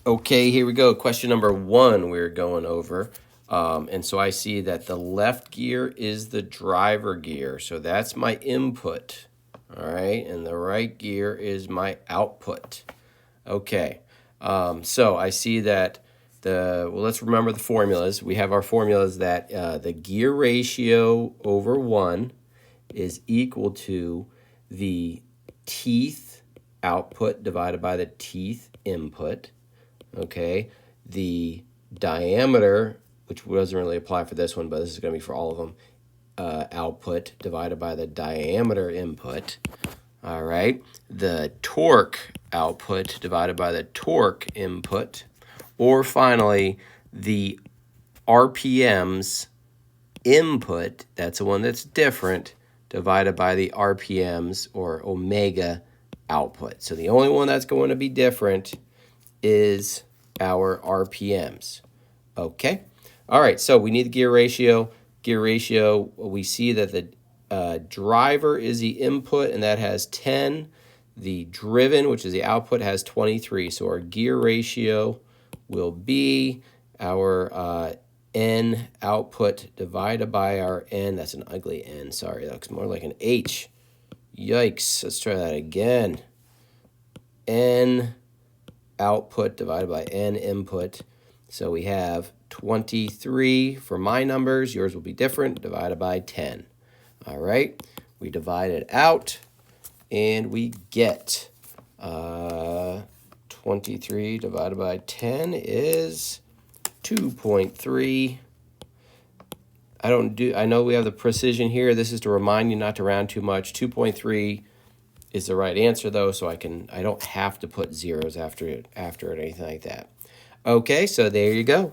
Okay, here we go. Question number 1 we're going over. And so I see that the left gear is the driver gear. So that's my input. All right, and the right gear is my output. Okay, so I see that let's remember the formulas. We have our formulas that the gear ratio over 1 is equal to the teeth output divided by the teeth input. Okay, the diameter, which doesn't really apply for this one, but this is going to be for all of them, output divided by the diameter input. All right, the torque output divided by the torque input, or finally the RPMs input, that's the one that's different, divided by the RPMs or omega output. So the only one that's going to be different is our RPMs. Okay. All right. So we need the gear ratio. Gear ratio, we see that the driver is the input, and that has 10. The driven, which is the output, has 23. So our gear ratio will be our N output divided by our N. That's an ugly N. Sorry, that looks more like an H. Yikes. Let's try that again. N output divided by N input. So we have 23 for my numbers. Yours will be different, divided by 10. All right, we divide it out, and we get 23 divided by 10 is 2.3. I know we have the precision here. This is to remind you not to round too much. 2.3 is the right answer though, so I don't have to put zeros after it or anything like that. Okay, so there you go.